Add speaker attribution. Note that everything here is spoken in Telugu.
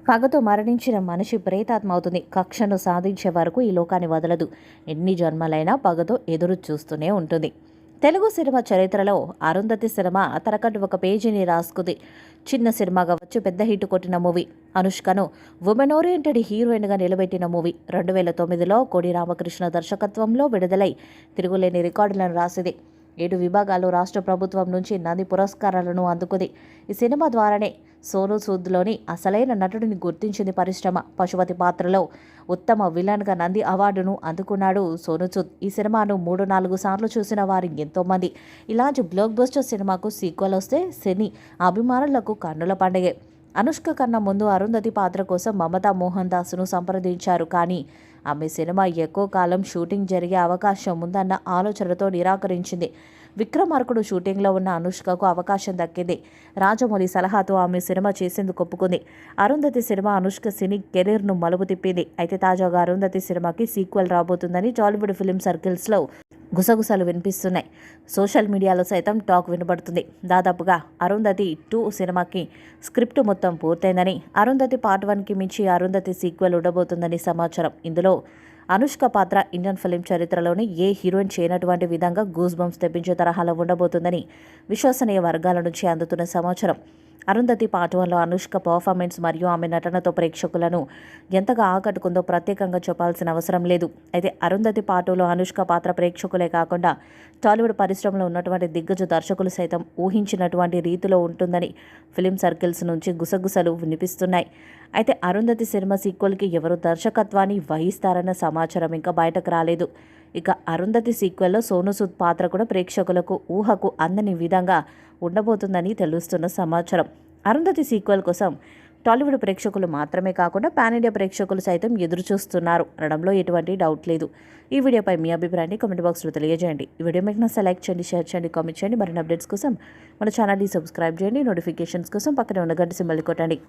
Speaker 1: పగతో మరణించిన మనిషి ప్రేతాత్మ అవుతుంది. కక్షను సాధించే వరకు ఈ లోకాన్ని వదలదు. ఎన్ని జన్మలైనా పగతో ఎదురు చూస్తూనే ఉంటుంది. తెలుగు సినిమా చరిత్రలో అరుంధతి సినిమా తనకంటూ ఒక పేజీని రాసుకుంది. చిన్న సినిమాగా వచ్చి పెద్ద హిట్ కొట్టిన మూవీ. అనుష్కను ఉమెన్ ఓరియంటెడ్ హీరోయిన్గా నిలబెట్టిన మూవీ. 2009లో కోడి రామకృష్ణ దర్శకత్వంలో విడుదలై తిరుగులేని రికార్డులను రాసింది. 7 విభాగాల్లో రాష్ట్ర ప్రభుత్వం నుంచి నంది పురస్కారాలను అందుకుంది. ఈ సినిమా ద్వారానే సోనూ సూద్లోని అసలైన నటుడిని గుర్తించింది పరిశ్రమ. పశుపతి పాత్రలో ఉత్తమ విలన్గా నంది అవార్డును అందుకున్నాడు సోనూ సూద్. ఈ సినిమాను 3-4 సార్లు చూసిన వారు ఎంతోమంది. ఇలాంటి బ్లాక్ బస్టర్ సినిమాకు సీక్వెల్ వస్తే సినీ అభిమానులకు కన్నుల పండుగే. అనుష్క కన్నా ముందు అరుంధతి పాత్ర కోసం మమతా మోహన్ దాస్ను సంప్రదించారు. కానీ ఆమె సినిమా ఎక్కువ కాలం షూటింగ్ జరిగే అవకాశం ఉందన్న ఆలోచనతో నిరాకరించింది. విక్రమార్కుడు షూటింగ్లో ఉన్న అనుష్కకు అవకాశం దక్కింది. రాజమౌళి సలహాతో ఆమె సినిమా చేసేందుకు ఒప్పుకుంది. అరుంధతి సినిమా అనుష్క సినీ కెరీర్ను మలుపు తిప్పింది. అయితే తాజాగా అరుంధతి సినిమాకి సీక్వెల్ రాబోతుందని టాలీవుడ్ ఫిల్మ్ సర్కిల్స్లో గుసగుసలు వినిపిస్తున్నాయి. సోషల్ మీడియాలో సైతం టాక్ వినబడుతుంది. దాదాపుగా అరుంధతి 2 సినిమాకి స్క్రిప్ట్ మొత్తం పూర్తయిందని, అరుంధతి పార్ట్ 1కి మించి అరుంధతి సీక్వెల్ ఉండబోతుందని సమాచారం. ఇందులో అనుష్క పాత్ర ఇండియన్ ఫిల్మ్ చరిత్రలోని ఏ హీరోయిన్ చేయనటువంటి విధంగా గూస్ బంప్స్ తెప్పించే తరహాలో ఉండబోతుందని విశ్వసనీయ వర్గాల నుంచి అందుతున్న సమాచారం. అరుంధతి పార్ట్ 1లో అనుష్క పర్ఫార్మెన్స్ మరియు ఆమె నటనతో ప్రేక్షకులను ఎంతగా ఆకట్టుకుందో ప్రత్యేకంగా చెప్పాల్సిన అవసరం లేదు. అయితే అరుంధతి పార్ట్ 2లో అనుష్క పాత్ర ప్రేక్షకులే కాకుండా టాలీవుడ్ పరిశ్రమలో ఉన్నటువంటి దిగ్గజ దర్శకులు సైతం ఊహించినటువంటి రీతిలో ఉంటుందని ఫిలిం సర్కిల్స్ నుంచి గుసగుసలు వినిపిస్తున్నాయి. అయితే అరుంధతి సినిమా సీక్వెల్కి ఎవరు దర్శకత్వాన్ని వహిస్తారన్న సమాచారం ఇంకా బయటకు రాలేదు. ఇక అరుంధతి సీక్వెల్లో సోనూ సూద్ పాత్ర కూడా ప్రేక్షకులకు ఊహకు అందని విధంగా ఉండబోతుందని తెలుస్తున్న సమాచారం. అరుంధతి సీక్వెల్ కోసం టాలీవుడ్ ప్రేక్షకులు మాత్రమే కాకుండా పాన్ ఇండియా ప్రేక్షకులు సైతం ఎదురు చూస్తున్నారు అనడంలో ఎటువంటి డౌట్ లేదు. ఈ వీడియోపై మీ అభిప్రాయాన్ని కామెంట్ బాక్స్లో తెలియజేయండి. ఈ వీడియో మీకు నచ్చితే లైక్ చేయండి, షేర్ చేయండి, కామెంట్ చేయండి. మరిన్ని అప్డేట్స్ కోసం మన ఛానల్ని సబ్స్క్రైబ్ చేయండి. నోటిఫికేషన్స్ కోసం పక్కనే ఉన్న గంట సింబల్ని కొట్టండి.